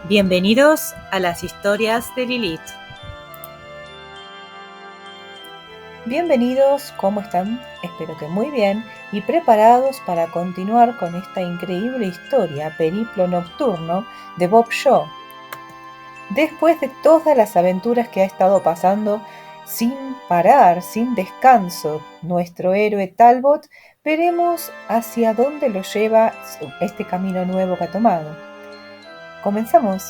Bienvenidos a las historias de Lilith. Bienvenidos, ¿cómo están? Espero que muy bien y preparados para continuar con esta increíble historia, Periplo Nocturno, de Bob Shaw. Después de todas las aventuras que ha estado pasando sin parar, sin descanso, nuestro héroe Talbot, veremos hacia dónde lo lleva este camino nuevo que ha tomado. ¡Comenzamos!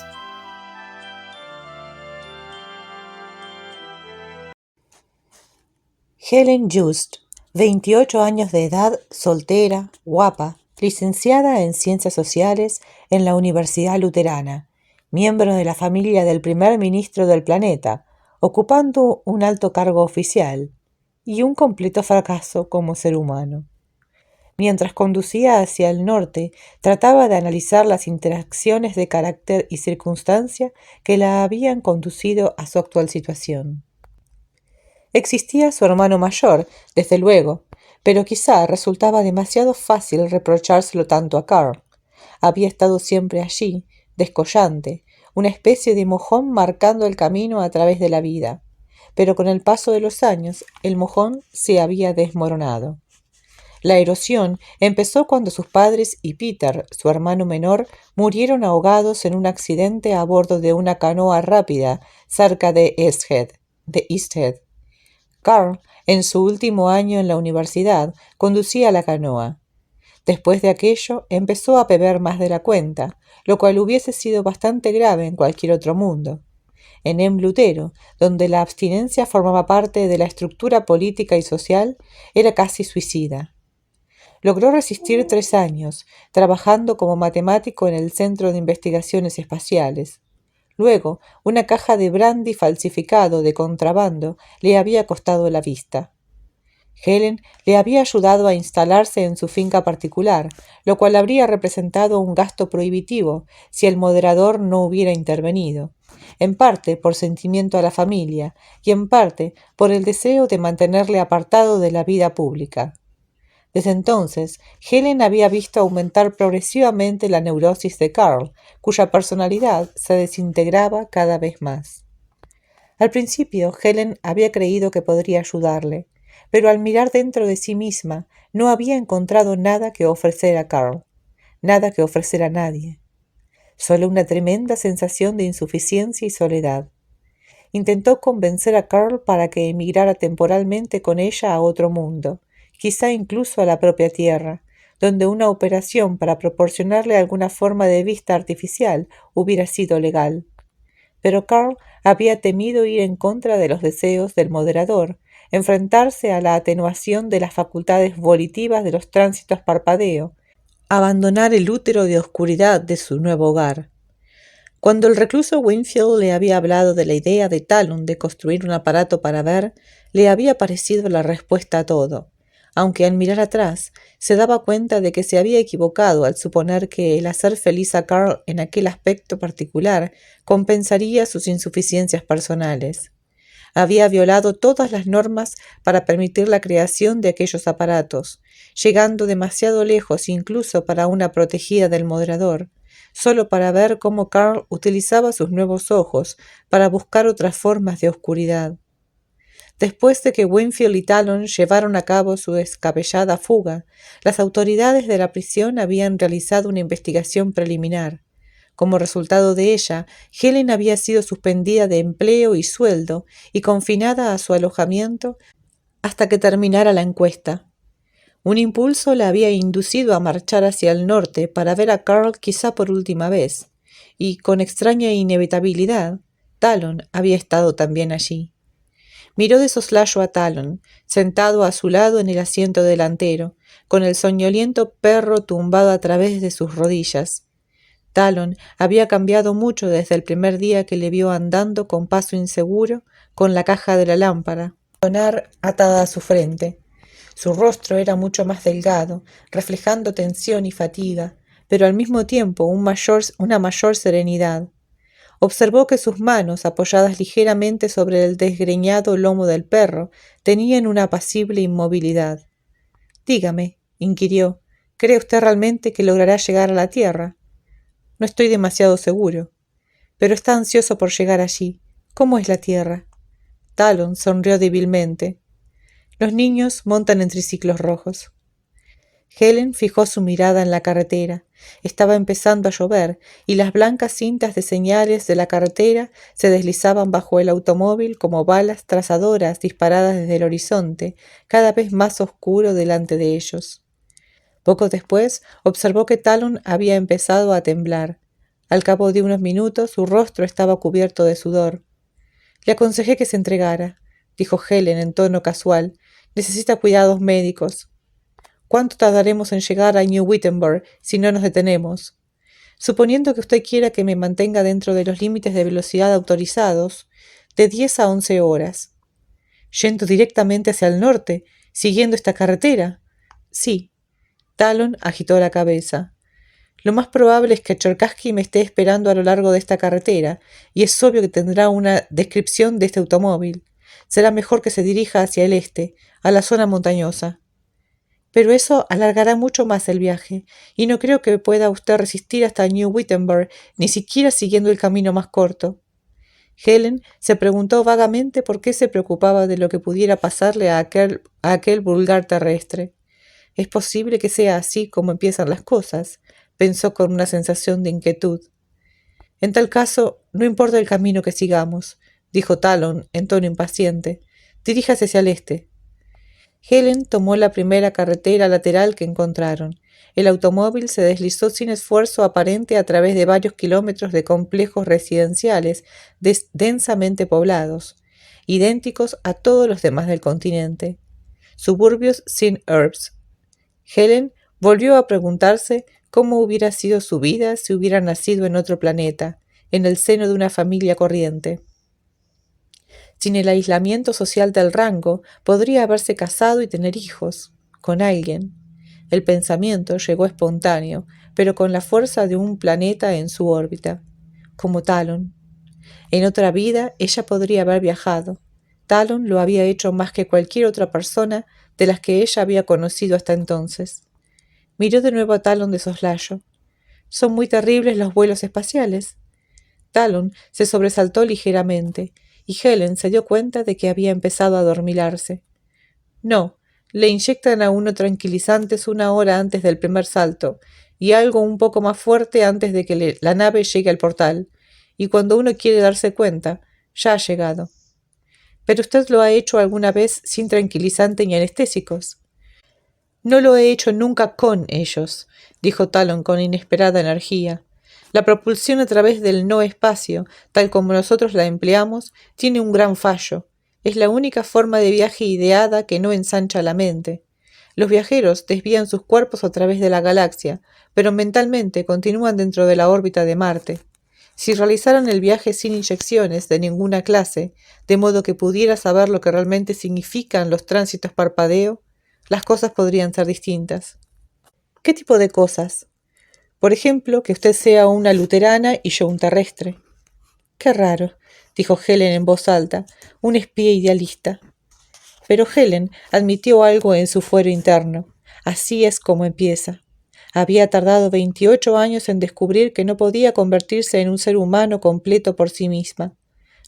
Helen Just, 28 años de edad, soltera, guapa, licenciada en Ciencias Sociales en la Universidad Luterana, miembro de la familia del primer ministro del planeta, ocupando un alto cargo oficial, y un completo fracaso como ser humano. Mientras conducía hacia el norte, trataba de analizar las interacciones de carácter y circunstancia que la habían conducido a su actual situación. Existía su hermano mayor, desde luego, pero quizá resultaba demasiado fácil reprochárselo tanto a Carl. Había estado siempre allí, descollante, una especie de mojón marcando el camino a través de la vida. Pero con el paso de los años, el mojón se había desmoronado. La erosión empezó cuando sus padres y Peter, su hermano menor, murieron ahogados en un accidente a bordo de una canoa rápida cerca de Easthead. Carl, en su último año en la universidad, conducía la canoa. Después de aquello, empezó a beber más de la cuenta, lo cual hubiese sido bastante grave en cualquier otro mundo. En Lutero, donde la abstinencia formaba parte de la estructura política y social, era casi suicida. Logró resistir 3 años, trabajando como matemático en el Centro de Investigaciones Espaciales. Luego, una caja de brandy falsificado de contrabando le había costado la vista. Helen le había ayudado a instalarse en su finca particular, lo cual habría representado un gasto prohibitivo si el moderador no hubiera intervenido, en parte por sentimiento a la familia y en parte por el deseo de mantenerle apartado de la vida pública. Desde entonces, Helen había visto aumentar progresivamente la neurosis de Carl, cuya personalidad se desintegraba cada vez más. Al principio, Helen había creído que podría ayudarle, pero al mirar dentro de sí misma, no había encontrado nada que ofrecer a Carl, nada que ofrecer a nadie. Solo una tremenda sensación de insuficiencia y soledad. Intentó convencer a Carl para que emigrara temporalmente con ella a otro mundo, quizá incluso a la propia Tierra, donde una operación para proporcionarle alguna forma de vista artificial hubiera sido legal. Pero Carl había temido ir en contra de los deseos del moderador, enfrentarse a la atenuación de las facultades volitivas de los tránsitos parpadeo, abandonar el útero de oscuridad de su nuevo hogar. Cuando el recluso Winfield le había hablado de la idea de Talon de construir un aparato para ver, le había parecido la respuesta a todo, aunque al mirar atrás se daba cuenta de que se había equivocado al suponer que el hacer feliz a Carl en aquel aspecto particular compensaría sus insuficiencias personales. Había violado todas las normas para permitir la creación de aquellos aparatos, llegando demasiado lejos incluso para una protegida del moderador, solo para ver cómo Carl utilizaba sus nuevos ojos para buscar otras formas de oscuridad. Después de que Winfield y Talon llevaron a cabo su descabellada fuga, las autoridades de la prisión habían realizado una investigación preliminar. Como resultado de ella, Helen había sido suspendida de empleo y sueldo y confinada a su alojamiento hasta que terminara la encuesta. Un impulso la había inducido a marchar hacia el norte para ver a Carl quizá por última vez, y, con extraña inevitabilidad, Talon había estado también allí. Miró de soslayo a Talon, sentado a su lado en el asiento delantero, con el soñoliento perro tumbado a través de sus rodillas. Talon había cambiado mucho desde el primer día que le vio andando con paso inseguro con la caja de la lámpara, atada a su frente. Su rostro era mucho más delgado, reflejando tensión y fatiga, pero al mismo tiempo una mayor serenidad. Observó que sus manos, apoyadas ligeramente sobre el desgreñado lomo del perro, tenían una apacible inmovilidad. «Dígame», inquirió, «¿cree usted realmente que logrará llegar a la Tierra?» «No estoy demasiado seguro». pero está ansioso por llegar allí. ¿Cómo es la tierra? Talon sonrió débilmente. Los niños montan en triciclos rojos. Helen fijó su mirada en la carretera. Estaba empezando a llover y las blancas cintas de señales de la carretera se deslizaban bajo el automóvil como balas trazadoras disparadas desde el horizonte, cada vez más oscuro delante de ellos. Poco después observó que Talon había empezado a temblar. Al cabo de unos minutos su rostro estaba cubierto de sudor. Le aconsejé que se entregara, dijo Helen en tono casual. Necesita cuidados médicos. ¿Cuánto tardaremos en llegar a New Wittenberg si no nos detenemos? Suponiendo que usted quiera que me mantenga dentro de los límites de velocidad autorizados, de 10 a 11 horas. ¿Yendo directamente hacia el norte, siguiendo esta carretera? Sí. Talon agitó la cabeza. Lo más probable es que Cherkassky me esté esperando a lo largo de esta carretera, y es obvio que tendrá una descripción de este automóvil. Será mejor que se dirija hacia el este, a la zona montañosa. Pero eso alargará mucho más el viaje, y no creo que pueda usted resistir hasta New Wittenberg, ni siquiera siguiendo el camino más corto. Helen se preguntó vagamente por qué se preocupaba de lo que pudiera pasarle a aquel vulgar terrestre. Es posible que sea así como empiezan las cosas, pensó con una sensación de inquietud. En tal caso, no importa el camino que sigamos, dijo Talon en tono impaciente. Diríjase hacia el este. Helen tomó la primera carretera lateral que encontraron. El automóvil se deslizó sin esfuerzo aparente a través de varios kilómetros de complejos residenciales densamente poblados, idénticos a todos los demás del continente. Suburbios sin herbs. Helen volvió a preguntarse cómo hubiera sido su vida si hubiera nacido en otro planeta, en el seno de una familia corriente. Sin el aislamiento social del rango, podría haberse casado y tener hijos, con alguien. El pensamiento llegó espontáneo, pero con la fuerza de un planeta en su órbita, como Talon. En otra vida ella podría haber viajado. Talon lo había hecho más que cualquier otra persona de las que ella había conocido hasta entonces. Miró de nuevo a Talon de soslayo. «¿Son muy terribles los vuelos espaciales?» Talon se sobresaltó ligeramente, y Helen se dio cuenta de que había empezado a adormilarse. No, le inyectan a uno tranquilizantes 1 hora antes del primer salto, y algo un poco más fuerte antes de que la nave llegue al portal, y cuando uno quiere darse cuenta, ya ha llegado. ¿Pero usted lo ha hecho alguna vez sin tranquilizante ni anestésicos? No lo he hecho nunca con ellos, dijo Talon con inesperada energía. La propulsión a través del no espacio, tal como nosotros la empleamos, tiene un gran fallo. Es la única forma de viaje ideada que no ensancha la mente. Los viajeros desvían sus cuerpos a través de la galaxia, pero mentalmente continúan dentro de la órbita de Marte. Si realizaran el viaje sin inyecciones de ninguna clase, de modo que pudiera saber lo que realmente significan los tránsitos parpadeo, las cosas podrían ser distintas. ¿Qué tipo de cosas? Por ejemplo, que usted sea una luterana y yo un terrestre. Qué raro, dijo Helen en voz alta, un espía idealista. Pero Helen admitió algo en su fuero interno. Así es como empieza. Había tardado 28 años en descubrir que no podía convertirse en un ser humano completo por sí misma.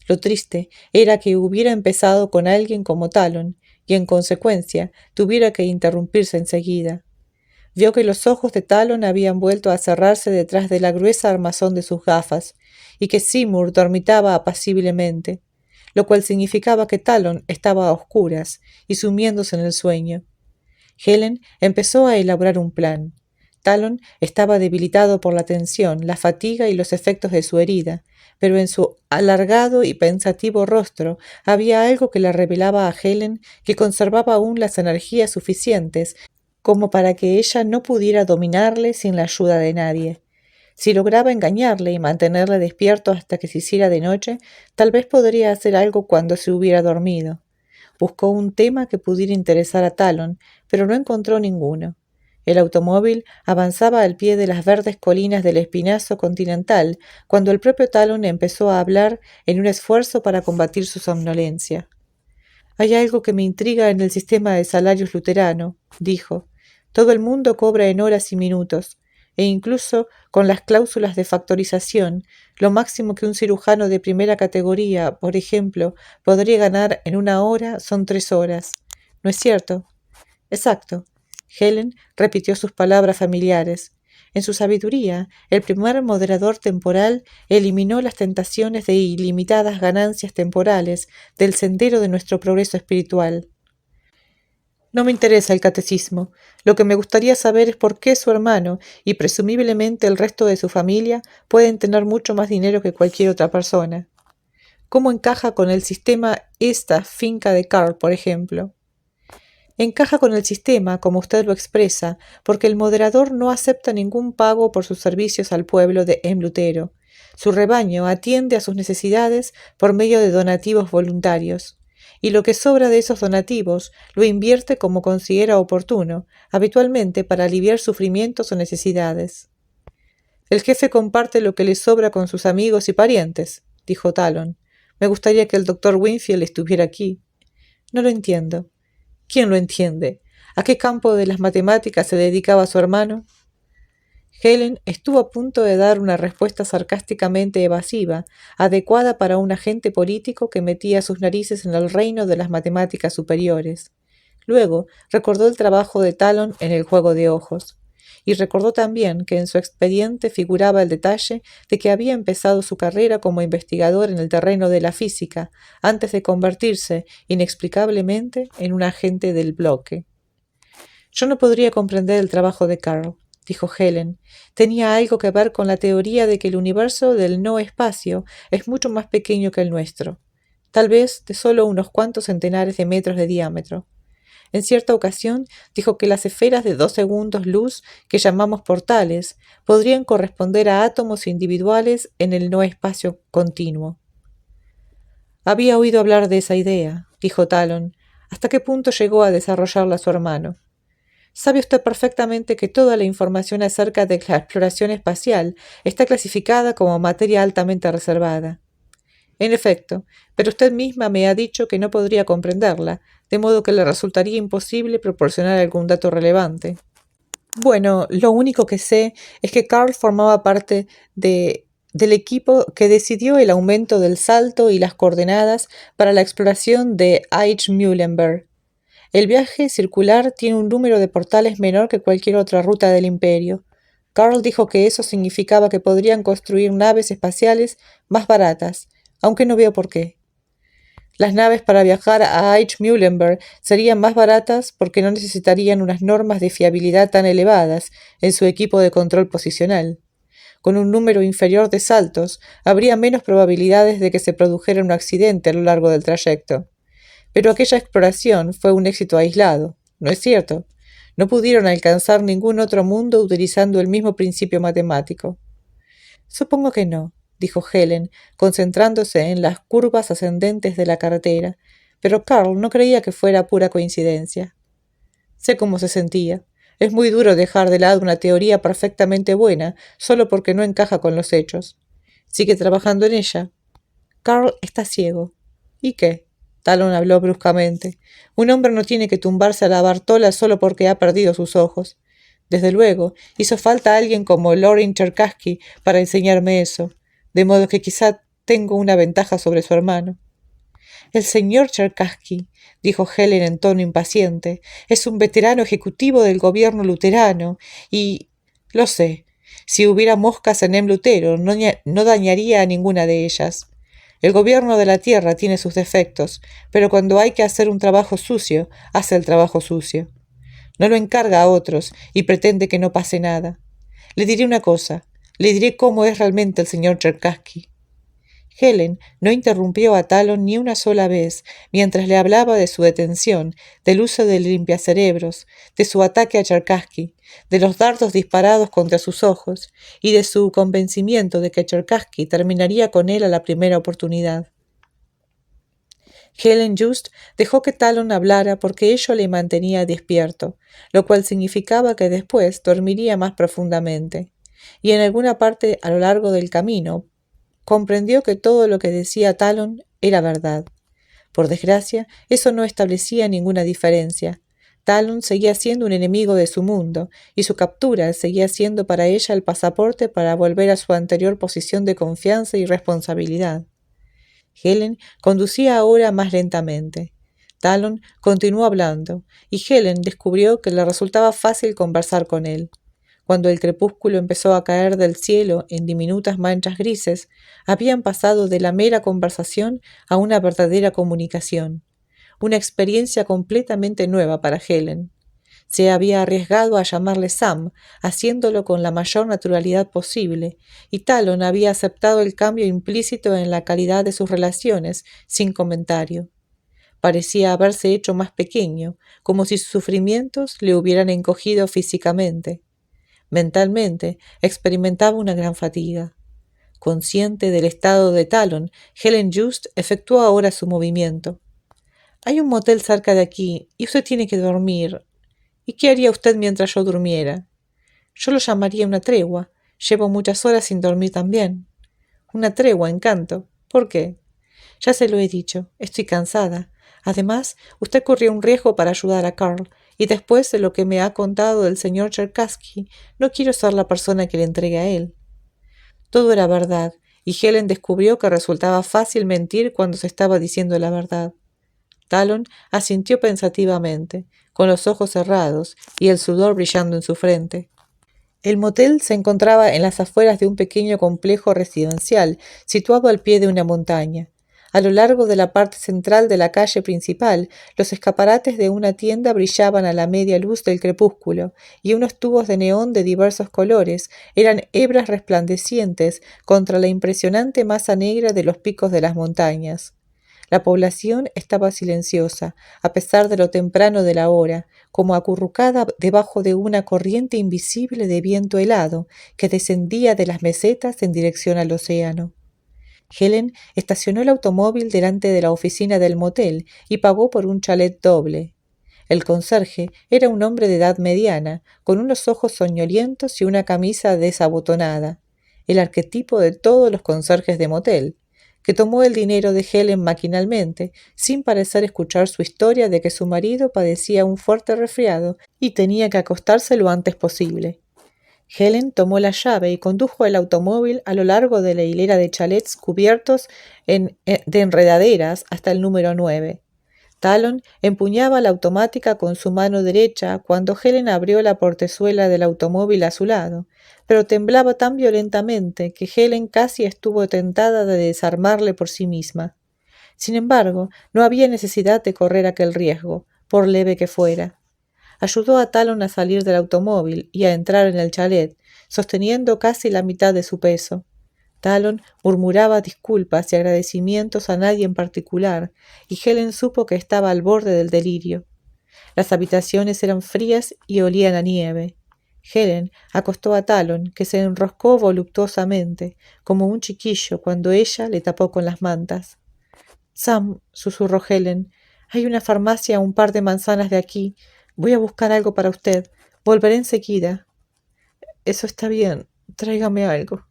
Lo triste era que hubiera empezado con alguien como Talon, y en consecuencia tuviera que interrumpirse enseguida. Vio que los ojos de Talon habían vuelto a cerrarse detrás de la gruesa armazón de sus gafas, y que Seymour dormitaba apaciblemente, lo cual significaba que Talon estaba a oscuras y sumiéndose en el sueño. Helen empezó a elaborar un plan. Talon estaba debilitado por la tensión, la fatiga y los efectos de su herida, pero en su alargado y pensativo rostro había algo que le revelaba a Helen que conservaba aún las energías suficientes como para que ella no pudiera dominarle sin la ayuda de nadie. Si lograba engañarle y mantenerle despierto hasta que se hiciera de noche, tal vez podría hacer algo cuando se hubiera dormido. Buscó un tema que pudiera interesar a Talon, pero no encontró ninguno. El automóvil avanzaba al pie de las verdes colinas del Espinazo continental, cuando el propio Talon empezó a hablar en un esfuerzo para combatir su somnolencia. «Hay algo que me intriga en el sistema de salarios luterano», dijo. «Todo el mundo cobra en horas y minutos. e incluso con las cláusulas de factorización, lo máximo que un cirujano de primera categoría, por ejemplo, podría ganar en una hora son 3 horas. ¿No es cierto? Exacto. Helen repitió sus palabras familiares. En su sabiduría, el primer moderador temporal eliminó las tentaciones de ilimitadas ganancias temporales del sendero de nuestro progreso espiritual. No me interesa el catecismo. Lo que me gustaría saber es por qué su hermano, y presumiblemente el resto de su familia, pueden tener mucho más dinero que cualquier otra persona. ¿Cómo encaja con el sistema esta finca de Carl, por ejemplo? Encaja con el sistema, como usted lo expresa, porque el moderador no acepta ningún pago por sus servicios al pueblo de Lutero. Su rebaño atiende a sus necesidades por medio de donativos voluntarios, y lo que sobra de esos donativos lo invierte como considera oportuno, habitualmente para aliviar sufrimientos o necesidades. El jefe comparte lo que le sobra con sus amigos y parientes, dijo Talon. Me gustaría que el doctor Winfield estuviera aquí. No lo entiendo. ¿Quién lo entiende? ¿A qué campo de las matemáticas se dedicaba su hermano? Helen estuvo a punto de dar una respuesta sarcásticamente evasiva, adecuada para un agente político que metía sus narices en el reino de las matemáticas superiores. Luego recordó el trabajo de Talon en el juego de ojos, y recordó también que en su expediente figuraba el detalle de que había empezado su carrera como investigador en el terreno de la física, antes de convertirse inexplicablemente en un agente del bloque. Yo no podría comprender el trabajo de Carl, dijo Helen. Tenía algo que ver con la teoría de que el universo del no espacio es mucho más pequeño que el nuestro, tal vez de solo unos cuantos centenares de metros de diámetro. En cierta ocasión dijo que las esferas de 2 segundos luz que llamamos portales podrían corresponder a átomos individuales en el no espacio continuo. Había oído hablar de esa idea, dijo Talon. ¿Hasta qué punto llegó a desarrollarla su hermano? Sabe usted perfectamente que toda la información acerca de la exploración espacial está clasificada como materia altamente reservada. En efecto, pero usted misma me ha dicho que no podría comprenderla, de modo que le resultaría imposible proporcionar algún dato relevante. Bueno, lo único que sé es que Carl formaba parte del equipo que decidió el aumento del salto y las coordenadas para la exploración de Eich-Muhlenberg. El viaje circular tiene un número de portales menor que cualquier otra ruta del imperio. Carl dijo que eso significaba que podrían construir naves espaciales más baratas, aunque no veo por qué. Las naves para viajar a Eich-Muhlenberg serían más baratas porque no necesitarían unas normas de fiabilidad tan elevadas en su equipo de control posicional. Con un número inferior de saltos, habría menos probabilidades de que se produjera un accidente a lo largo del trayecto. Pero aquella exploración fue un éxito aislado, ¿no es cierto? No pudieron alcanzar ningún otro mundo utilizando el mismo principio matemático. Supongo que no, dijo Helen, concentrándose en las curvas ascendentes de la carretera, pero Carl no creía que fuera pura coincidencia. Sé cómo se sentía. Es muy duro dejar de lado una teoría perfectamente buena solo porque no encaja con los hechos. Sigue trabajando en ella. Carl está ciego. ¿Y qué? Talon habló bruscamente. Un hombre no tiene que tumbarse a la Bartola solo porque ha perdido sus ojos. Desde luego, hizo falta alguien como Loring Cherkassky para enseñarme eso, de modo que quizá tengo una ventaja sobre su hermano. El señor Cherkassky, dijo Helen en tono impaciente, es un veterano ejecutivo del gobierno luterano y... lo sé, si hubiera moscas en Lutero no dañaría a ninguna de ellas. El gobierno de la tierra tiene sus defectos, pero cuando hay que hacer un trabajo sucio, hace el trabajo sucio. No lo encarga a otros y pretende que no pase nada. Le diré una cosa, le diré cómo es realmente el señor Cherkassky. Helen no interrumpió a Talon ni una sola vez mientras le hablaba de su detención, del uso del limpiacerebros, de su ataque a Cherkassky, de los dardos disparados contra sus ojos y de su convencimiento de que Cherkassky terminaría con él a la primera oportunidad. Helen Just dejó que Talon hablara porque ello le mantenía despierto, lo cual significaba que después dormiría más profundamente, y en alguna parte a lo largo del camino comprendió que todo lo que decía Talon era verdad. Por desgracia, eso no establecía ninguna diferencia. Talon seguía siendo un enemigo de su mundo, y su captura seguía siendo para ella el pasaporte para volver a su anterior posición de confianza y responsabilidad. Helen conducía ahora más lentamente. Talon continuó hablando, y Helen descubrió que le resultaba fácil conversar con él. Cuando el crepúsculo empezó a caer del cielo en diminutas manchas grises, habían pasado de la mera conversación a una verdadera comunicación. Una experiencia completamente nueva para Helen. Se había arriesgado a llamarle Sam, haciéndolo con la mayor naturalidad posible, y Talon había aceptado el cambio implícito en la calidad de sus relaciones, sin comentario. Parecía haberse hecho más pequeño, como si sus sufrimientos le hubieran encogido físicamente. Mentalmente, experimentaba una gran fatiga. Consciente del estado de Talon, Helen Just efectuó ahora su movimiento. «Hay un motel cerca de aquí, y usted tiene que dormir. ¿Y qué haría usted mientras yo durmiera?» «Yo lo llamaría una tregua. Llevo muchas horas sin dormir también». «Una tregua, encanto. ¿Por qué?» «Ya se lo he dicho. Estoy cansada. Además, usted corrió un riesgo para ayudar a Carl, y después de lo que me ha contado el señor Cherkassky, no quiero ser la persona que le entregue a él». Todo era verdad, y Helen descubrió que resultaba fácil mentir cuando se estaba diciendo la verdad. Talon asintió pensativamente, con los ojos cerrados y el sudor brillando en su frente. El motel se encontraba en las afueras de un pequeño complejo residencial situado al pie de una montaña. A lo largo de la parte central de la calle principal, los escaparates de una tienda brillaban a la media luz del crepúsculo, y unos tubos de neón de diversos colores eran hebras resplandecientes contra la impresionante masa negra de los picos de las montañas. La población estaba silenciosa, a pesar de lo temprano de la hora, como acurrucada debajo de una corriente invisible de viento helado que descendía de las mesetas en dirección al océano. Helen estacionó el automóvil delante de la oficina del motel y pagó por un chalet doble. El conserje era un hombre de edad mediana, con unos ojos soñolientos y una camisa desabotonada, el arquetipo de todos los conserjes de motel, que tomó el dinero de Helen maquinalmente, sin parecer escuchar su historia de que su marido padecía un fuerte resfriado y tenía que acostarse lo antes posible. Helen tomó la llave y condujo el automóvil a lo largo de la hilera de chalets cubiertos de enredaderas hasta el número 9. Talon empuñaba la automática con su mano derecha cuando Helen abrió la portezuela del automóvil a su lado, pero temblaba tan violentamente que Helen casi estuvo tentada de desarmarle por sí misma. Sin embargo, no había necesidad de correr aquel riesgo, por leve que fuera. Ayudó a Talon a salir del automóvil y a entrar en el chalet, sosteniendo casi la mitad de su peso. Talon murmuraba disculpas y agradecimientos a nadie en particular, y Helen supo que estaba al borde del delirio. Las habitaciones eran frías y olían a nieve. Helen acostó a Talon, que se enroscó voluptuosamente, como un chiquillo cuando ella le tapó con las mantas. «Sam», susurró Helen, «hay una farmacia a un par de manzanas de aquí. Voy a buscar algo para usted. Volveré enseguida». «Eso está bien. Tráigame algo».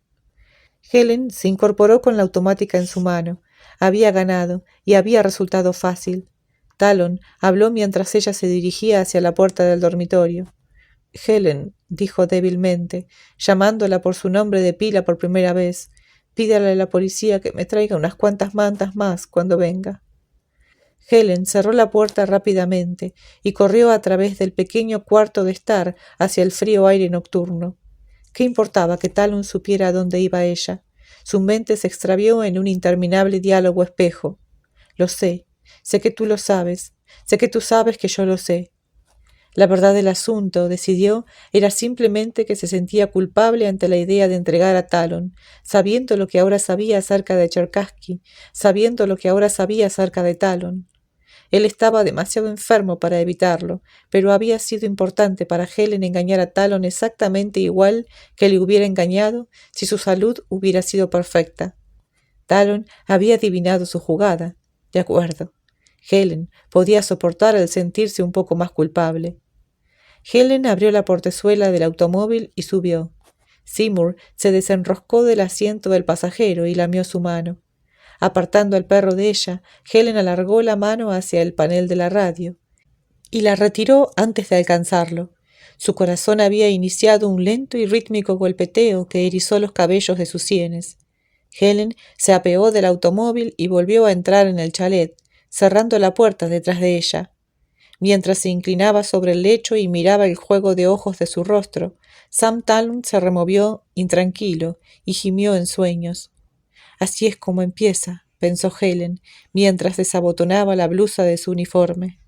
Helen se incorporó con la automática en su mano. Había ganado, y había resultado fácil. Talon habló mientras ella se dirigía hacia la puerta del dormitorio. «Helen», dijo débilmente, llamándola por su nombre de pila por primera vez, «pídale a la policía que me traiga unas cuantas mantas más cuando venga». Helen cerró la puerta rápidamente y corrió a través del pequeño cuarto de estar hacia el frío aire nocturno. ¿Qué importaba que Talon supiera a dónde iba ella? Su mente se extravió en un interminable diálogo espejo. «Lo sé que tú lo sabes, sé que tú sabes que yo lo sé». La verdad del asunto, decidió, era simplemente que se sentía culpable ante la idea de entregar a Talon, sabiendo lo que ahora sabía acerca de Cherkassky, sabiendo lo que ahora sabía acerca de Talon. Él estaba demasiado enfermo para evitarlo, pero había sido importante para Helen engañar a Talon exactamente igual que le hubiera engañado si su salud hubiera sido perfecta. Talon había adivinado su jugada. De acuerdo. Helen podía soportar el sentirse un poco más culpable. Helen abrió la portezuela del automóvil y subió. Seymour se desenroscó del asiento del pasajero y lamió su mano. Apartando al perro de ella, Helen alargó la mano hacia el panel de la radio. y la retiró antes de alcanzarlo. Su corazón había iniciado un lento y rítmico golpeteo que erizó los cabellos de sus sienes. Helen se apeó del automóvil y volvió a entrar en el chalet, cerrando la puerta detrás de ella. Mientras se inclinaba sobre el lecho y miraba el juego de ojos de su rostro, Sam Talon se removió intranquilo y gimió en sueños. Así es como empieza, pensó Helen, mientras desabotonaba la blusa de su uniforme.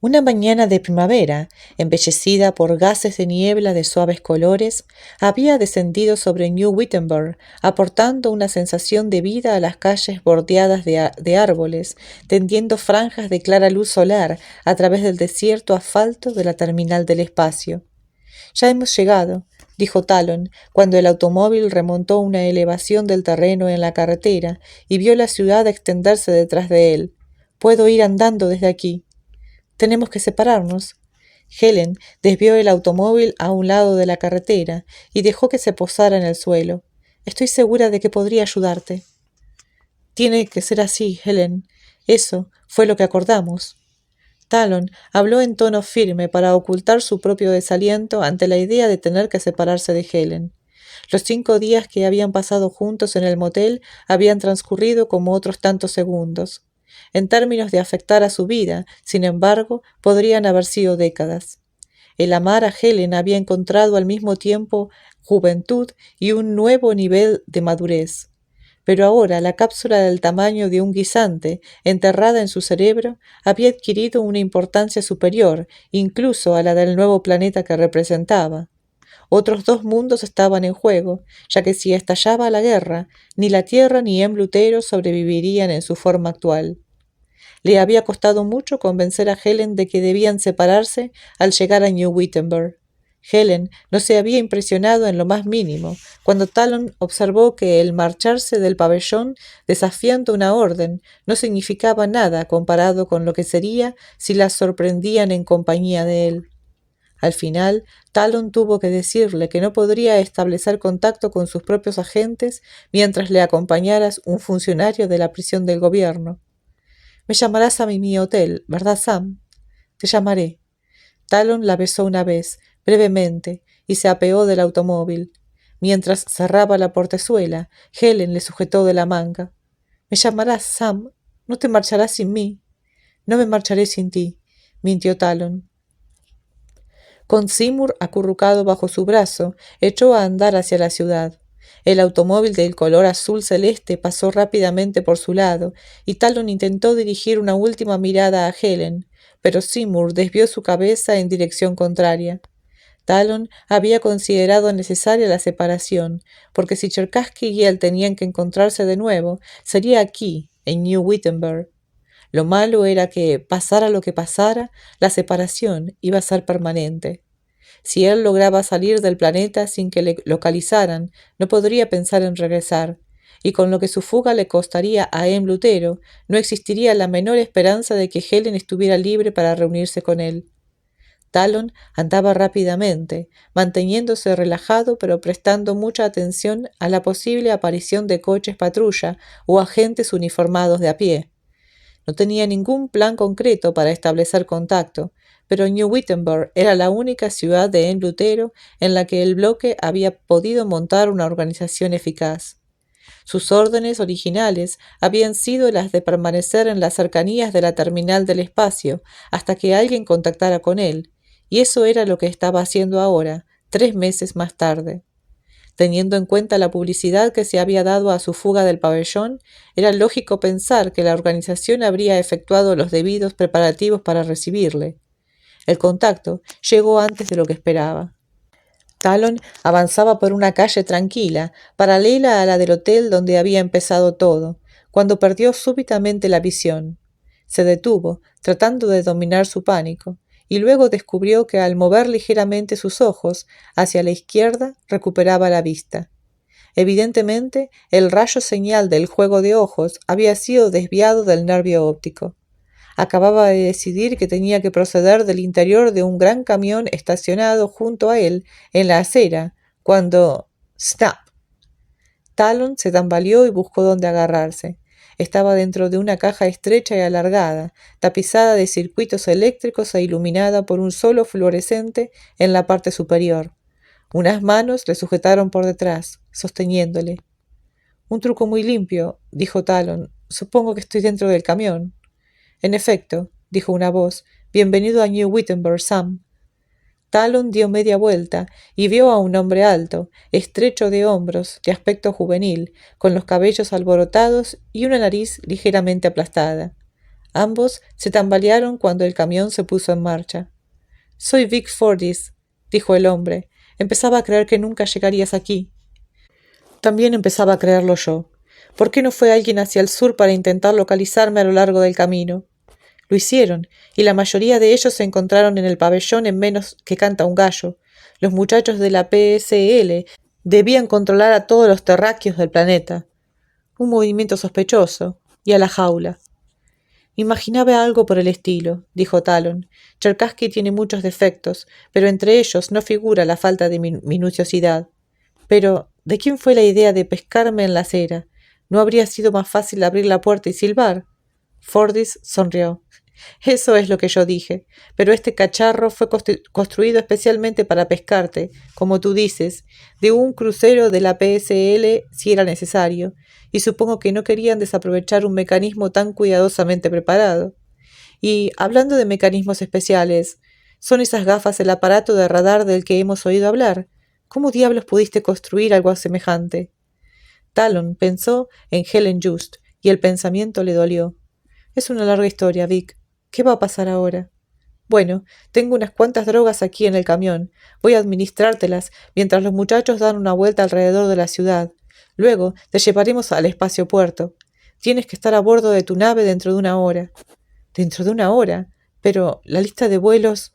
Una mañana de primavera, embellecida por gases de niebla de suaves colores, había descendido sobre New Wittenberg, aportando una sensación de vida a las calles bordeadas de árboles, tendiendo franjas de clara luz solar a través del desierto asfalto de la terminal del espacio. «Ya hemos llegado», dijo Talon, cuando el automóvil remontó una elevación del terreno en la carretera y vio la ciudad extenderse detrás de él. «Puedo ir andando desde aquí». «Tenemos que separarnos». Helen desvió el automóvil a un lado de la carretera y dejó que se posara en el suelo. «Estoy segura de que podría ayudarte». «Tiene que ser así, Helen. Eso fue lo que acordamos». Talon habló en tono firme para ocultar su propio desaliento ante la idea de tener que separarse de Helen. Los 5 días que habían pasado juntos en el motel habían transcurrido como otros tantos segundos. En términos de afectar a su vida, sin embargo, podrían haber sido décadas. El amar a Helen había encontrado al mismo tiempo juventud y un nuevo nivel de madurez. Pero ahora la cápsula del tamaño de un guisante, enterrada en su cerebro, había adquirido una importancia superior, incluso a la del nuevo planeta que representaba. Otros 2 mundos estaban en juego, ya que si estallaba la guerra, ni la Tierra ni Lutero sobrevivirían en su forma actual. Le había costado mucho convencer a Helen de que debían separarse al llegar a New Wittenberg. Helen no se había impresionado en lo más mínimo cuando Talon observó que el marcharse del pabellón desafiando una orden no significaba nada comparado con lo que sería si las sorprendían en compañía de él. Al final, Talon tuvo que decirle que no podría establecer contacto con sus propios agentes mientras le acompañara un funcionario de la prisión del gobierno. «Me llamarás a mi hotel, ¿verdad, Sam?» «Te llamaré». Talon la besó una vez, brevemente, y se apeó del automóvil. Mientras cerraba la portezuela, Helen le sujetó de la manga. «Me llamarás, Sam. No te marcharás sin mí». «No me marcharé sin ti», mintió Talon. Con Seymour acurrucado bajo su brazo, echó a andar hacia la ciudad. El automóvil del color azul celeste pasó rápidamente por su lado, y Talon intentó dirigir una última mirada a Helen, pero Seymour desvió su cabeza en dirección contraria. Talon había considerado necesaria la separación, porque si Cherkassky y él tenían que encontrarse de nuevo, sería aquí, en New Wittenberg. Lo malo era que, pasara lo que pasara, la separación iba a ser permanente. Si él lograba salir del planeta sin que le localizaran, no podría pensar en regresar, y con lo que su fuga le costaría a Lutero, no existiría la menor esperanza de que Helen estuviera libre para reunirse con él. Talon andaba rápidamente, manteniéndose relajado pero prestando mucha atención a la posible aparición de coches patrulla o agentes uniformados de a pie. No tenía ningún plan concreto para establecer contacto, pero New Wittenberg era la única ciudad de Lutero en la que el bloque había podido montar una organización eficaz. Sus órdenes originales habían sido las de permanecer en las cercanías de la terminal del espacio hasta que alguien contactara con él, y eso era lo que estaba haciendo ahora, 3 meses más tarde. Teniendo en cuenta la publicidad que se había dado a su fuga del pabellón, era lógico pensar que la organización habría efectuado los debidos preparativos para recibirle. El contacto llegó antes de lo que esperaba. Talon avanzaba por una calle tranquila, paralela a la del hotel donde había empezado todo, cuando perdió súbitamente la visión. Se detuvo, tratando de dominar su pánico, y luego descubrió que al mover ligeramente sus ojos hacia la izquierda recuperaba la vista. Evidentemente, el rayo señal del juego de ojos había sido desviado del nervio óptico. Acababa de decidir que tenía que proceder del interior de un gran camión estacionado junto a él en la acera, cuando... ¡Snap! Talon se tambaleó y buscó dónde agarrarse. estaba dentro de una caja estrecha y alargada, tapizada de circuitos eléctricos e iluminada por un solo fluorescente en la parte superior. Unas manos le sujetaron por detrás, sosteniéndole. Un truco muy limpio, dijo Talon. Supongo que estoy dentro del camión. En efecto, dijo una voz. Bienvenido a New Wittenberg, Sam. Talon dio media vuelta y vio a un hombre alto, estrecho de hombros, de aspecto juvenil, con los cabellos alborotados y una nariz ligeramente aplastada. Ambos se tambalearon cuando el camión se puso en marcha. Soy Vic Fordyce, dijo el hombre. Empezaba a creer que nunca llegarías aquí. También empezaba a creerlo yo. ¿Por qué no fue alguien hacia el sur para intentar localizarme a lo largo del camino? Lo hicieron, y la mayoría de ellos se encontraron en el pabellón en menos que canta un gallo. Los muchachos de la PSL debían controlar a todos los terráqueos del planeta. Un movimiento sospechoso, y a la jaula. Imaginaba algo por el estilo, dijo Talon. Cherkassky tiene muchos defectos, pero entre ellos no figura la falta de minuciosidad. Pero, ¿de quién fue la idea de pescarme en la acera? ¿No habría sido más fácil abrir la puerta y silbar? Fordyce sonrió. Eso es lo que yo dije, pero este cacharro fue construido especialmente para pescarte, como tú dices, de un crucero de la PSL si era necesario, y supongo que no querían desaprovechar un mecanismo tan cuidadosamente preparado. Y, hablando de mecanismos especiales, ¿son esas gafas el aparato de radar del que hemos oído hablar? ¿Cómo diablos pudiste construir algo semejante? Talon pensó en Helen Just, y el pensamiento le dolió. Es una larga historia, Vic. ¿Qué va a pasar ahora? Bueno, tengo unas cuantas drogas aquí en el camión. Voy a administrártelas mientras los muchachos dan una vuelta alrededor de la ciudad. Luego te llevaremos al espaciopuerto. Tienes que estar a bordo de tu nave dentro de una hora. ¿Dentro de una hora? Pero la lista de vuelos...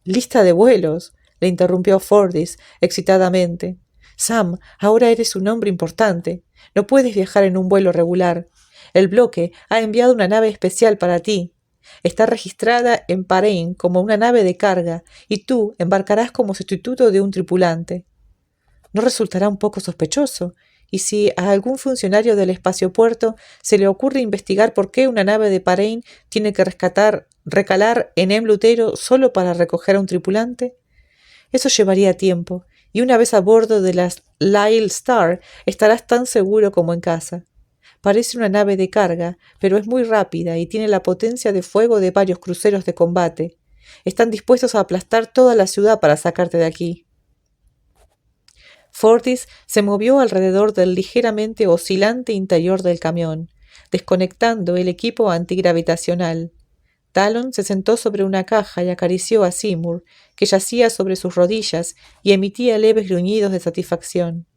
—¡Lista de vuelos! —le interrumpió Fordyce excitadamente. Sam, ahora eres un hombre importante. No puedes viajar en un vuelo regular. El bloque ha enviado una nave especial para ti. Está registrada en Parain como una nave de carga y tú embarcarás como sustituto de un tripulante. ¿No resultará un poco sospechoso? ¿Y si a algún funcionario del espaciopuerto se le ocurre investigar por qué una nave de Parain tiene que recalar en Emlutero solo para recoger a un tripulante? Eso llevaría tiempo, y una vez a bordo de la Lyle Star estarás tan seguro como en casa. Parece una nave de carga, pero es muy rápida y tiene la potencia de fuego de varios cruceros de combate. Están dispuestos a aplastar toda la ciudad para sacarte de aquí. Fordyce se movió alrededor del ligeramente oscilante interior del camión, desconectando el equipo antigravitacional. Talon se sentó sobre una caja y acarició a Seymour, que yacía sobre sus rodillas y emitía leves gruñidos de satisfacción.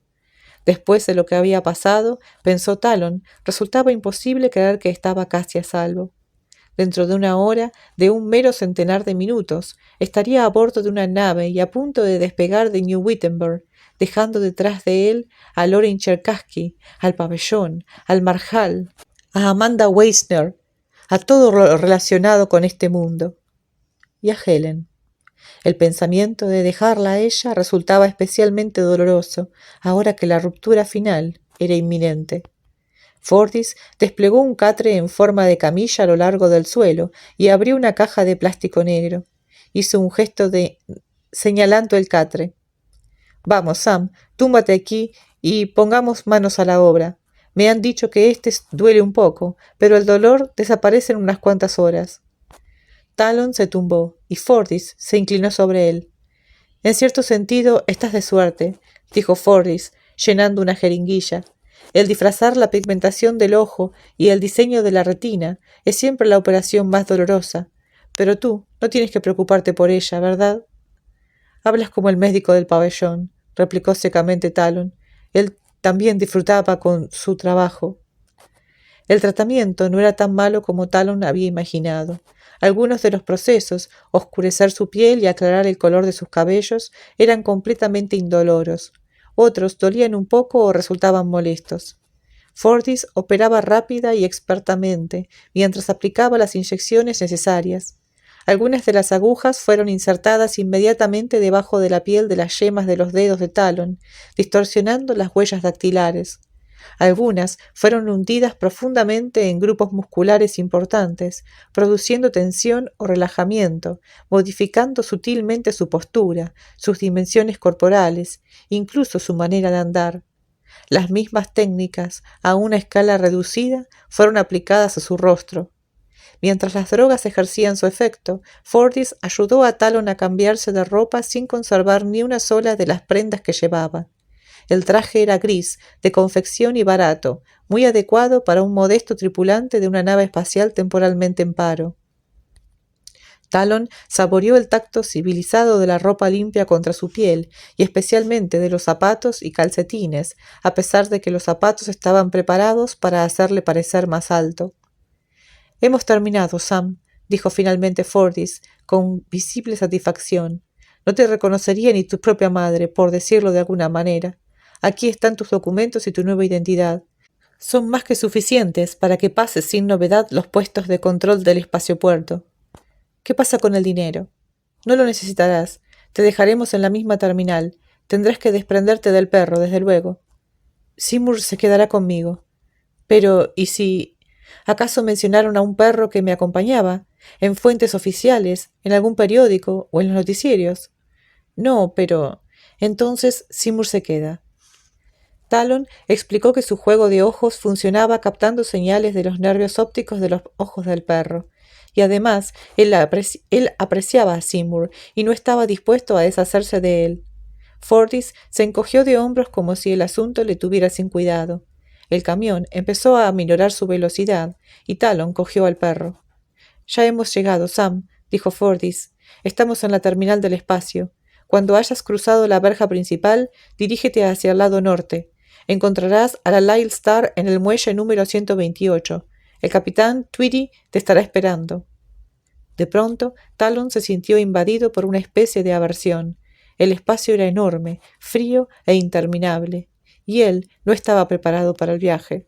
Después de lo que había pasado, pensó Talon, resultaba imposible creer que estaba casi a salvo. Dentro de una hora, de un mero centenar de minutos, estaría a bordo de una nave y a punto de despegar de New Wittenberg, dejando detrás de él a Loren Cherkassky, al pabellón, al Marjal, a Amanda Weisner, a todo lo relacionado con este mundo. Y a Helen. El pensamiento de dejarla a ella resultaba especialmente doloroso, ahora que la ruptura final era inminente. Fordyce desplegó un catre en forma de camilla a lo largo del suelo y abrió una caja de plástico negro. Hizo un gesto señalando el catre. Vamos, Sam, túmbate aquí y pongamos manos a la obra. Me han dicho que duele un poco, pero el dolor desaparece en unas cuantas horas. Talon se tumbó y Fordyce se inclinó sobre él. En cierto sentido, estás de suerte, dijo Fordyce, llenando una jeringuilla. El disfrazar la pigmentación del ojo y el diseño de la retina es siempre la operación más dolorosa, pero tú no tienes que preocuparte por ella, ¿verdad? Hablas como el médico del pabellón, replicó secamente Talon. Él también disfrutaba con su trabajo. El tratamiento no era tan malo como Talon había imaginado. Algunos de los procesos, oscurecer su piel y aclarar el color de sus cabellos, eran completamente indoloros. Otros dolían un poco o resultaban molestos. Fordyce operaba rápida y expertamente, mientras aplicaba las inyecciones necesarias. Algunas de las agujas fueron insertadas inmediatamente debajo de la piel de las yemas de los dedos de Talon, distorsionando las huellas dactilares. Algunas fueron hundidas profundamente en grupos musculares importantes, produciendo tensión o relajamiento, modificando sutilmente su postura, sus dimensiones corporales, incluso su manera de andar. Las mismas técnicas, a una escala reducida, fueron aplicadas a su rostro. Mientras las drogas ejercían su efecto, Fordyce ayudó a Talon a cambiarse de ropa sin conservar ni una sola de las prendas que llevaba. El traje era gris, de confección y barato, muy adecuado para un modesto tripulante de una nave espacial temporalmente en paro. Talon saboreó el tacto civilizado de la ropa limpia contra su piel, y especialmente de los zapatos y calcetines, a pesar de que los zapatos estaban preparados para hacerle parecer más alto. «Hemos terminado, Sam», dijo finalmente Fordyce, con visible satisfacción. «No te reconocería ni tu propia madre, por decirlo de alguna manera. Aquí están tus documentos y tu nueva identidad. Son más que suficientes para que pases sin novedad los puestos de control del espaciopuerto. ¿Qué pasa con el dinero? No lo necesitarás. Te dejaremos en la misma terminal. Tendrás que desprenderte del perro, desde luego. Seymour se quedará conmigo. Pero, ¿y si...? ¿Acaso mencionaron a un perro que me acompañaba? ¿En fuentes oficiales? ¿En algún periódico? ¿O en los noticierios? No, pero... Entonces Seymour se queda. Talon explicó que su juego de ojos funcionaba captando señales de los nervios ópticos de los ojos del perro. Y además, él apreciaba a Seymour y no estaba dispuesto a deshacerse de él. Fordyce se encogió de hombros como si el asunto le tuviera sin cuidado. El camión empezó a aminorar su velocidad y Talon cogió al perro. «Ya hemos llegado, Sam», dijo Fordyce. «Estamos en la terminal del espacio. Cuando hayas cruzado la verja principal, dirígete hacia el lado norte. Encontrarás a la Lyle Star en el muelle número 128. El capitán Tweedy te estará esperando». De pronto, Talon se sintió invadido por una especie de aversión. El espacio era enorme, frío e interminable, y él no estaba preparado para el viaje.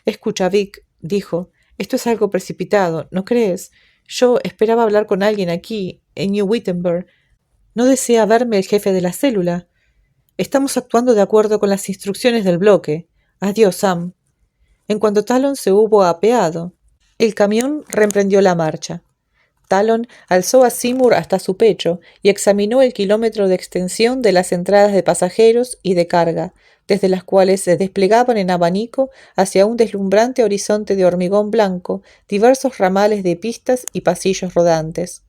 «Escucha, Vic», dijo, «esto es algo precipitado, ¿no crees? Yo esperaba hablar con alguien aquí, en New Wittenberg. ¿No desea verme el jefe de la célula? Estamos actuando de acuerdo con las instrucciones del bloque. Adiós, Sam». En cuanto Talon se hubo apeado, el camión reemprendió la marcha. Talon alzó a Seymour hasta su pecho y examinó el kilómetro de extensión de las entradas de pasajeros y de carga, desde las cuales se desplegaban en abanico hacia un deslumbrante horizonte de hormigón blanco diversos ramales de pistas y pasillos rodantes.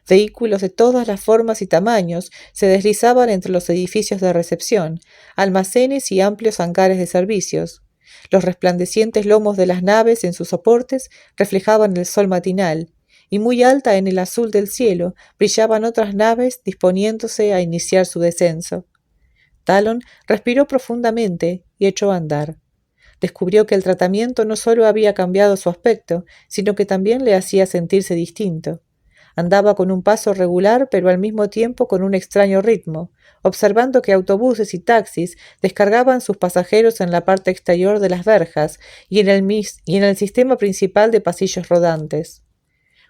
Vehículos de todas las formas y tamaños se deslizaban entre los edificios de recepción, almacenes y amplios hangares de servicios. Los resplandecientes lomos de las naves en sus soportes reflejaban el sol matinal, y muy alta en el azul del cielo brillaban otras naves disponiéndose a iniciar su descenso. Talon respiró profundamente y echó a andar. Descubrió que el tratamiento no solo había cambiado su aspecto, sino que también le hacía sentirse distinto. Andaba con un paso regular, pero al mismo tiempo con un extraño ritmo, observando que autobuses y taxis descargaban sus pasajeros en la parte exterior de las verjas y en el sistema principal de pasillos rodantes.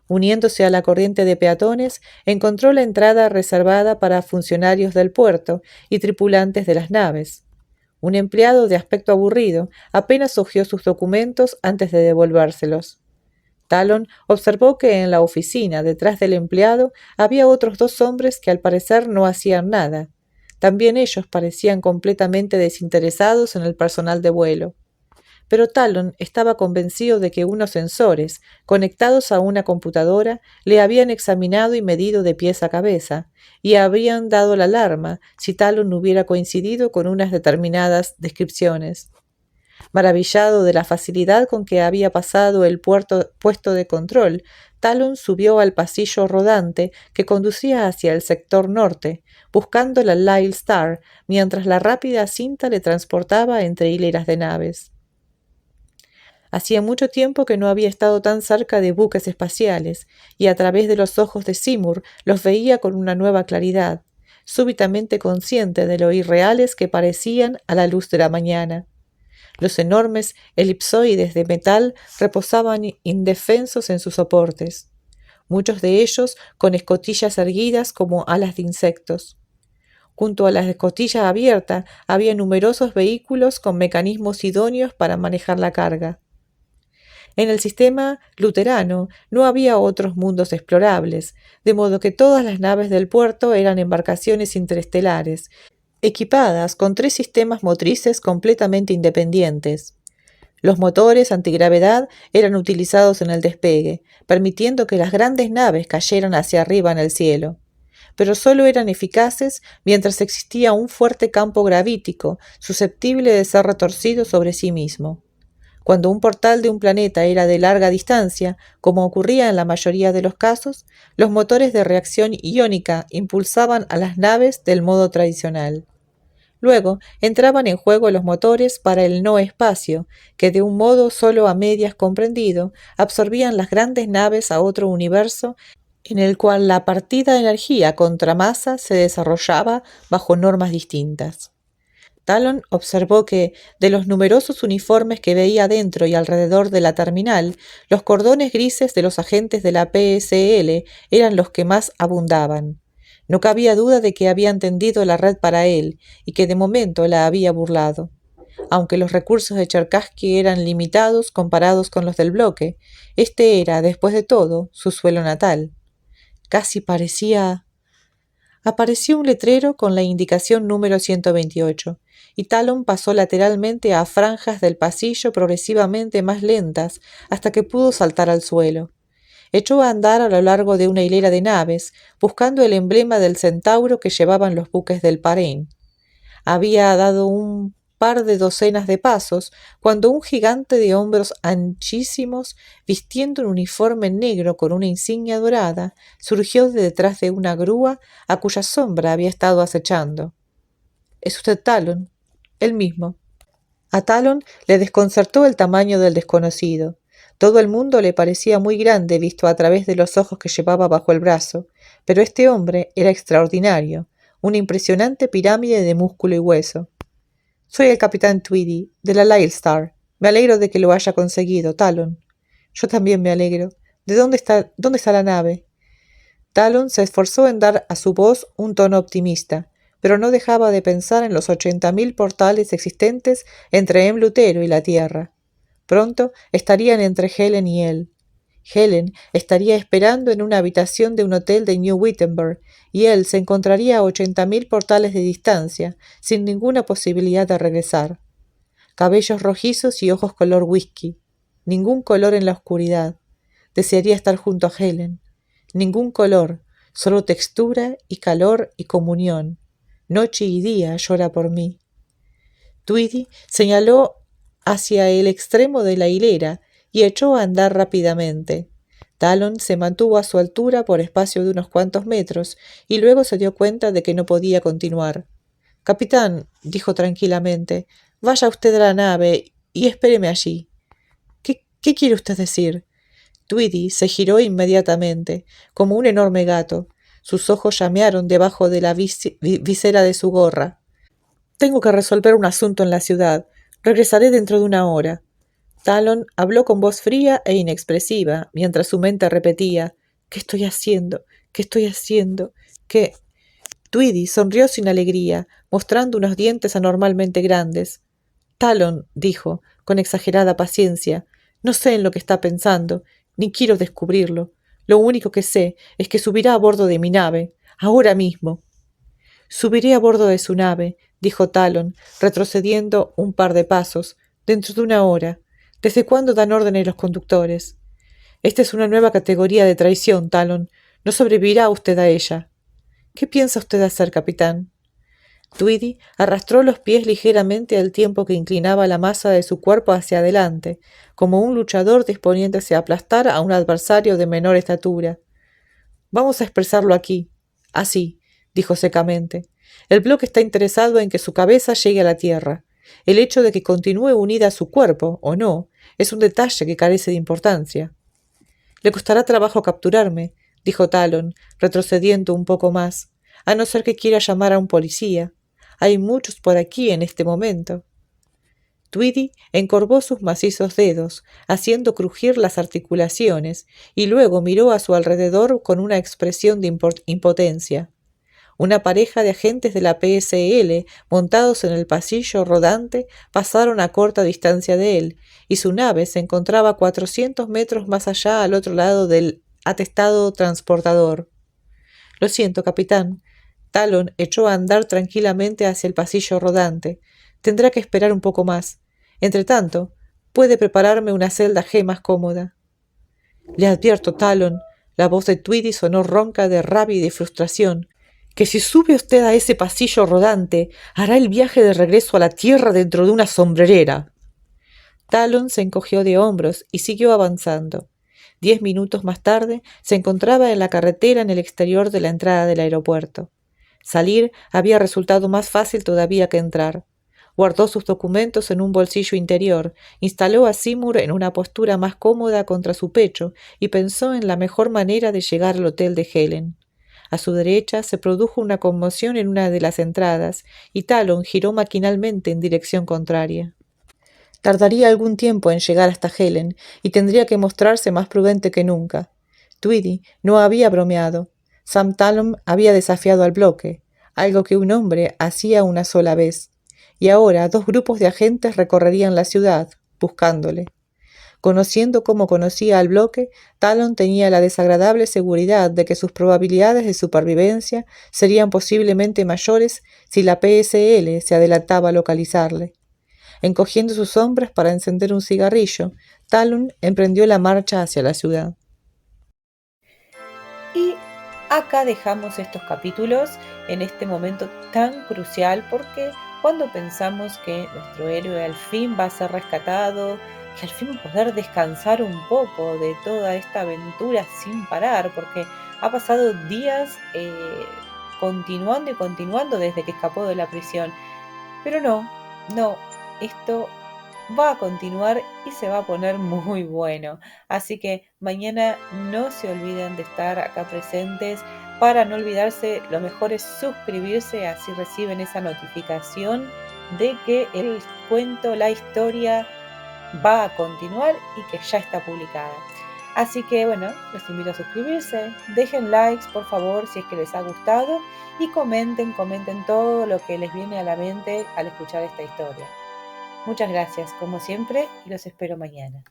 Uniéndose a la corriente de peatones, encontró la entrada reservada para funcionarios del puerto y tripulantes de las naves. Un empleado de aspecto aburrido apenas hojeó sus documentos antes de devolvérselos. Talon observó que en la oficina, detrás del empleado, había otros 2 hombres que al parecer no hacían nada. También ellos parecían completamente desinteresados en el personal de vuelo. Pero Talon estaba convencido de que unos sensores, conectados a una computadora, le habían examinado y medido de pies a cabeza, y habrían dado la alarma si Talon hubiera coincidido con unas determinadas descripciones. Maravillado de la facilidad con que había pasado el puesto de control, Talon subió al pasillo rodante que conducía hacia el sector norte, buscando la Lyle Star, mientras la rápida cinta le transportaba entre hileras de naves. Hacía mucho tiempo que no había estado tan cerca de buques espaciales, y a través de los ojos de Seymour los veía con una nueva claridad, súbitamente consciente de lo irreales que parecían a la luz de la mañana. Los enormes elipsoides de metal reposaban indefensos en sus soportes, muchos de ellos con escotillas erguidas como alas de insectos. Junto a la escotilla abierta había numerosos vehículos con mecanismos idóneos para manejar la carga. En el sistema luterano no había otros mundos explorables, de modo que todas las naves del puerto eran embarcaciones interestelares, equipadas con 3 sistemas motrices completamente independientes. Los motores antigravedad eran utilizados en el despegue, permitiendo que las grandes naves cayeran hacia arriba en el cielo. Pero solo eran eficaces mientras existía un fuerte campo gravítico, susceptible de ser retorcido sobre sí mismo. Cuando un portal de un planeta era de larga distancia, como ocurría en la mayoría de los casos, los motores de reacción iónica impulsaban a las naves del modo tradicional. Luego entraban en juego los motores para el no espacio, que de un modo solo a medias comprendido, absorbían las grandes naves a otro universo en el cual la partida de energía contra masa se desarrollaba bajo normas distintas. Talon observó que, de los numerosos uniformes que veía dentro y alrededor de la terminal, los cordones grises de los agentes de la PSL eran los que más abundaban. No cabía duda de que habían tendido la red para él y que de momento la había burlado. Aunque los recursos de Cherkassky eran limitados comparados con los del bloque, este era, después de todo, su suelo natal. Casi parecía... Apareció un letrero con la indicación número 128, y Talon pasó lateralmente a franjas del pasillo progresivamente más lentas hasta que pudo saltar al suelo. Echó a andar a lo largo de una hilera de naves, buscando el emblema del centauro que llevaban los buques del Parén. Había dado un par de docenas de pasos cuando un gigante de hombros anchísimos, vistiendo un uniforme negro con una insignia dorada, surgió de detrás de una grúa a cuya sombra había estado acechando. —¿Es usted Talon? —El mismo. A Talon le desconcertó el tamaño del desconocido. Todo el mundo le parecía muy grande visto a través de los ojos que llevaba bajo el brazo, pero este hombre era extraordinario, una impresionante pirámide de músculo y hueso. —Soy el capitán Tweedy, de la Lylestar. Me alegro de que lo haya conseguido, Talon. —Yo también me alegro. ¿De dónde está la nave? Talon se esforzó en dar a su voz un tono optimista, pero no dejaba de pensar en los 80.000 portales existentes entre Lutero y la Tierra. Pronto estarían entre Helen y él. Helen estaría esperando en una habitación de un hotel de New Wittenberg, y él se encontraría a 80.000 portales de distancia, sin ninguna posibilidad de regresar. Cabellos rojizos y ojos color whisky. Ningún color en la oscuridad. Desearía estar junto a Helen. Ningún color, solo textura y calor y comunión. Noche y día llora por mí. Tweedy señaló hacia el extremo de la hilera y echó a andar rápidamente. Talon se mantuvo a su altura por espacio de unos cuantos metros y luego se dio cuenta de que no podía continuar. —Capitán —dijo tranquilamente—, vaya usted a la nave y espéreme allí. ¿Qué quiere usted decir? Tweedy se giró inmediatamente, como un enorme gato. Sus ojos llamearon debajo de la visera de su gorra. —Tengo que resolver un asunto en la ciudad. Regresaré dentro de una hora. Talon habló con voz fría e inexpresiva, mientras su mente repetía: ¿Qué estoy haciendo? ¿Qué estoy haciendo? ¿Qué? Tweedy sonrió sin alegría, mostrando unos dientes anormalmente grandes. —Talon —dijo, con exagerada paciencia—, no sé en lo que está pensando, ni quiero descubrirlo. Lo único que sé es que subirá a bordo de mi nave, ahora mismo. —Subiré a bordo de su nave —dijo Talon, retrocediendo un par de pasos—, dentro de una hora. ¿Desde cuándo dan órdenes los conductores? Esta es una nueva categoría de traición, Talon. No sobrevivirá usted a ella. ¿Qué piensa usted hacer, capitán? Tweedy arrastró los pies ligeramente al tiempo que inclinaba la masa de su cuerpo hacia adelante, como un luchador disponiéndose a aplastar a un adversario de menor estatura. —Vamos a expresarlo aquí. Así —dijo secamente—. El bloque está interesado en que su cabeza llegue a la tierra. El hecho de que continúe unida a su cuerpo, o no, es un detalle que carece de importancia. —Le costará trabajo capturarme —dijo Talon, retrocediendo un poco más—, a no ser que quiera llamar a un policía. Hay muchos por aquí en este momento. Tweedy encorvó sus macizos dedos, haciendo crujir las articulaciones, y luego miró a su alrededor con una expresión de impotencia. Una pareja de agentes de la PSL, montados en el pasillo rodante, pasaron a corta distancia de él, y su nave se encontraba 400 metros más allá al otro lado del atestado transportador. Lo siento, capitán. Talon echó a andar tranquilamente hacia el pasillo rodante. Tendrá que esperar un poco más. Entretanto, puede prepararme una celda G más cómoda. Le advierto, Talon. La voz de Tweedy sonó ronca de rabia y de frustración. Que si sube usted a ese pasillo rodante, hará el viaje de regreso a la Tierra dentro de una sombrerera. Talon se encogió de hombros y siguió avanzando. 10 minutos más tarde se encontraba en la carretera en el exterior de la entrada del aeropuerto. Salir había resultado más fácil todavía que entrar. Guardó sus documentos en un bolsillo interior, instaló a Seymour en una postura más cómoda contra su pecho y pensó en la mejor manera de llegar al hotel de Helen. A su derecha se produjo una conmoción en una de las entradas y Talon giró maquinalmente en dirección contraria. Tardaría algún tiempo en llegar hasta Helen y tendría que mostrarse más prudente que nunca. Tweedy no había bromeado. Sam Talon había desafiado al bloque, algo que un hombre hacía una sola vez, y ahora 2 grupos de agentes recorrerían la ciudad, buscándole. Conociendo como conocía al bloque, Talon tenía la desagradable seguridad de que sus probabilidades de supervivencia serían posiblemente mayores si la PSL se adelantaba a localizarle. Encogiendo sus hombros para encender un cigarrillo, Talon emprendió la marcha hacia la ciudad. Y acá dejamos estos capítulos en este momento tan crucial, porque cuando pensamos que nuestro héroe al fin va a ser rescatado, que al fin va a poder descansar un poco de toda esta aventura sin parar, porque ha pasado días continuando y continuando desde que escapó de la prisión. Pero no, esto va a continuar y se va a poner muy bueno. Así que mañana no se olviden de estar acá presentes. Para no olvidarse, lo mejor es suscribirse, así reciben esa notificación de que el cuento, la historia va a continuar y que ya está publicada. Así que bueno, los invito a suscribirse, dejen likes por favor si es que les ha gustado y comenten todo lo que les viene a la mente al escuchar esta historia. Muchas gracias como siempre y los espero mañana.